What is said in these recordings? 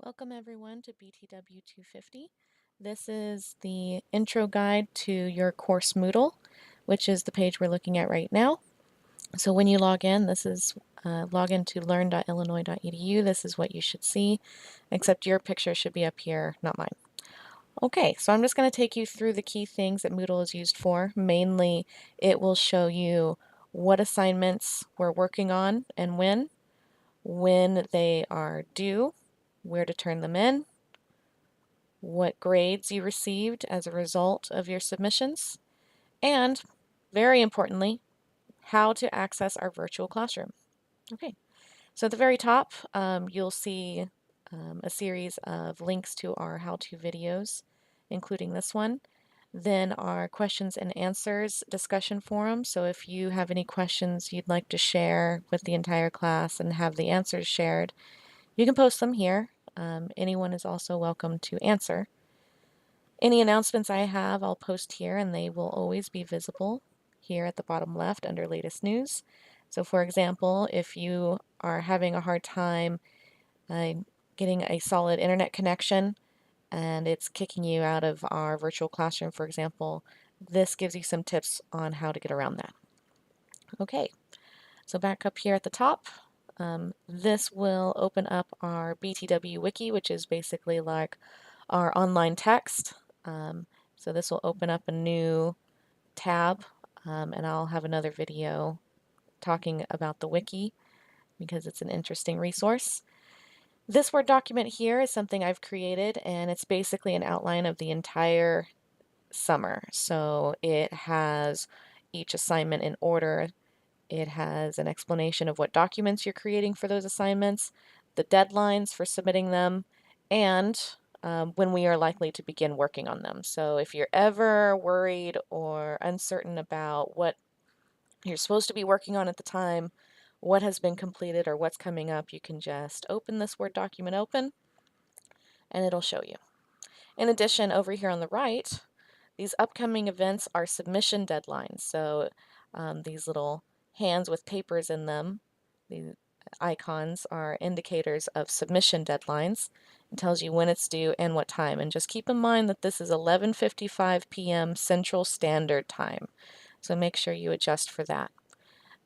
Welcome everyone to BTW 250. This is the intro guide to your course Moodle, which is the page we're looking at right now. So when you log in, this is log into learn.illinois.edu. This is what you should see, except your picture should be up here, not mine. Okay, so I'm just going to take you through the key things that Moodle is used for. Mainly, it will show you what assignments we're working on and when they are due, where to turn them in, what grades you received as a result of your submissions, and very importantly, how to access our virtual classroom. Okay, so at the very top, you'll see a series of links to our how-to videos, including this one. Then our questions and answers discussion forum. So if you have any questions you'd like to share with the entire class and have the answers shared, you can post them here. Anyone is also welcome to answer. Any announcements I have, I'll post here, and they will always be visible here at the bottom left under latest news. So for example, if you are having a hard time getting a solid internet connection and it's kicking you out of our virtual classroom, for example, this gives you some tips on how to get around that. Okay, so back up here at the top, this will open up our BTW wiki, which is basically like our online text. So this will open up a new tab, and I'll have another video talking about the wiki because it's an interesting resource. This Word document here is something I've created, and it's basically an outline of the entire summer. So it has each assignment in order. It has an explanation of what documents you're creating for those assignments, the deadlines for submitting them, and when we are likely to begin working on them. So if you're ever worried or uncertain about what you're supposed to be working on at the time, what has been completed or what's coming up, you can just open this Word document open and it'll show you. In addition, over here on the right, these upcoming events are submission deadlines. So these little hands with papers in them, these icons are indicators of submission deadlines. It tells you when it's due and what time. And just keep in mind that this is 11:55 p.m. Central Standard Time. So make sure you adjust for that.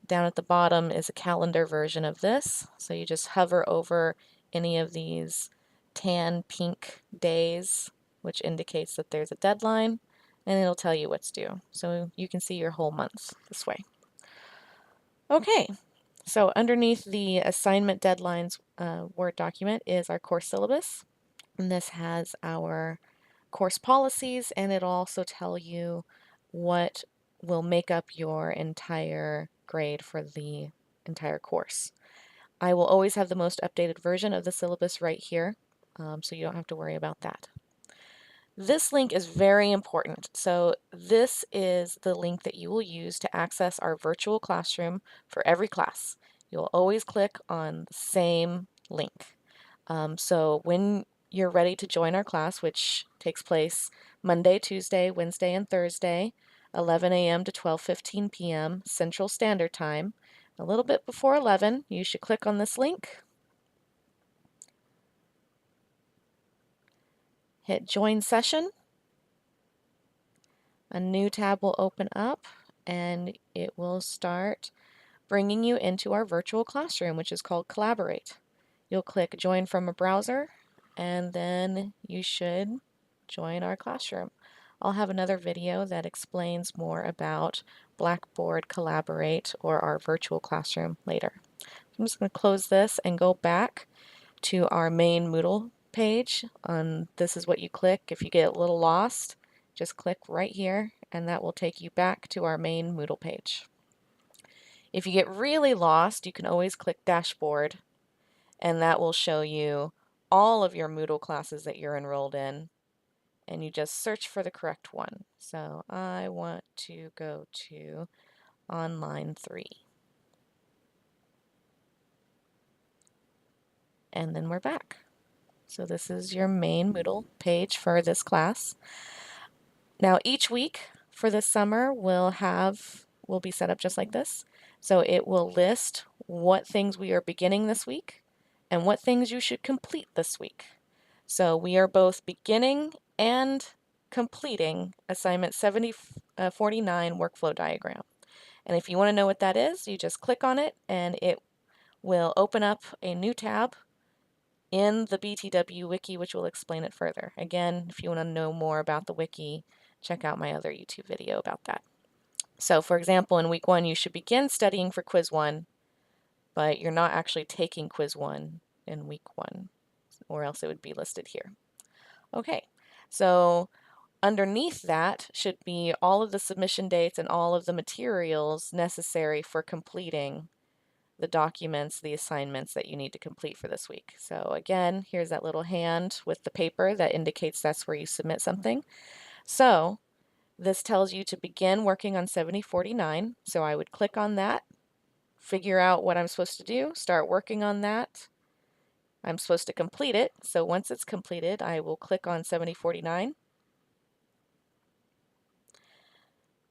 Down at the bottom is a calendar version of this. So you just hover over any of these tan pink days, which indicates that there's a deadline, and it'll tell you what's due. So you can see your whole month this way. Okay, so underneath the assignment deadlines Word document is our course syllabus. And this has our course policies, and it'll also tell you what will make up your entire grade for the entire course. I will always have the most updated version of the syllabus right here, so you don't have to worry about that. This link is very important. So this is the link that you will use to access our virtual classroom for every class. You'll always click on the same link. So when you're ready to join our class, which takes place Monday, Tuesday, Wednesday, and Thursday, 11 a.m. to 12:15 p.m. Central Standard Time, a little bit before 11, you should click on this link, hit Join Session. A new tab will open up and it will start bringing you into our virtual classroom, which is called Collaborate. You'll click Join from a browser and then you should join our classroom. I'll have another video that explains more about Blackboard Collaborate or our virtual classroom later. I'm just going to close this and go back to our main Moodle page. This is what you click if you get a little lost. Just click right here and that will take you back to our main Moodle page. If you get really lost, you can always click Dashboard and that will show you all of your Moodle classes that you're enrolled in, and you just search for the correct one. So I want to go to Online 3. And then we're back. So this is your main Moodle page for this class. Now each week for this summer will be set up just like this. So it will list what things we are beginning this week and what things you should complete this week. So we are both beginning and completing assignment 7049 workflow diagram. And if you want to know what that is, you just click on it and it will open up a new tab in the BTW wiki, which will explain it further. Again, if you want to know more about the wiki, check out my other YouTube video about that. So for example, in week 1, you should begin studying for quiz 1, but you're not actually taking quiz 1 in week 1, or else it would be listed here. Okay, so underneath that should be all of the submission dates and all of the materials necessary for completing the documents, the assignments that you need to complete for this week. So again, here's that little hand with the paper that indicates that's where you submit something. So this tells you to begin working on 7049. So I would click on that, figure out what I'm supposed to do, start working on that. I'm supposed to complete it. So once it's completed, I will click on 7049.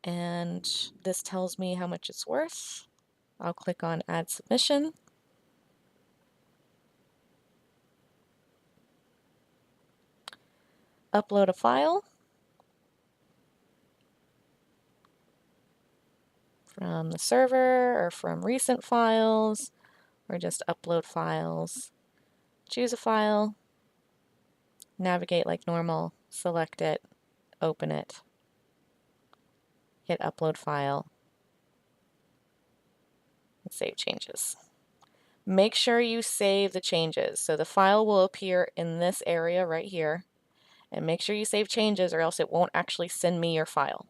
And this tells me how much it's worth. I'll click on Add Submission. Upload a file from the server or from recent files, or just upload files. Choose a file, navigate like normal, select it, open it, hit upload file, and save changes. Make sure you save the changes. So the file will appear in this area right here, and make sure you save changes or else it won't actually send me your file.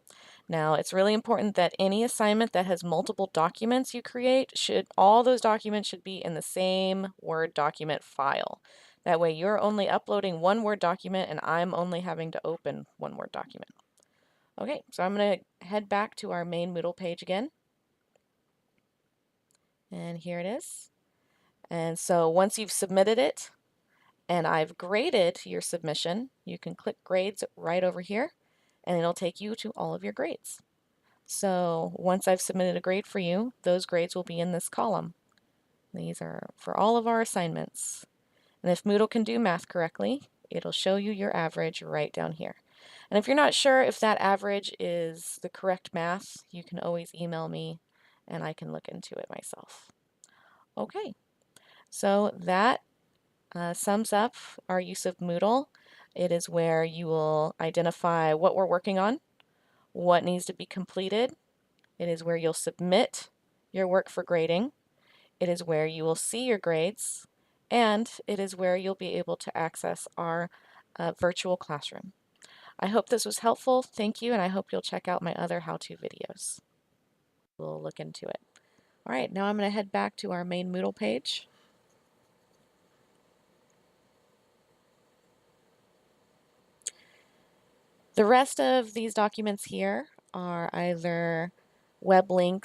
Now, it's really important that any assignment that has multiple documents you create, all those documents should be in the same Word document file. That way you're only uploading one Word document and I'm only having to open one Word document. Okay, so I'm going to head back to our main Moodle page again. And here it is. And so once you've submitted it and I've graded your submission, you can click Grades right over here and it'll take you to all of your grades. So once I've submitted a grade for you, those grades will be in this column. These are for all of our assignments. And if Moodle can do math correctly, it'll show you your average right down here. And if you're not sure if that average is the correct math, you can always email me and I can look into it myself. Okay, so that sums up our use of Moodle. It is where you will identify what we're working on, what needs to be completed. It is where you'll submit your work for grading. It is where you will see your grades, and it is where you'll be able to access our virtual classroom. I hope this was helpful. Thank you, and I hope you'll check out my other how-to videos. We'll look into it. All right, now I'm going to head back to our main Moodle page. The rest of these documents here are either web links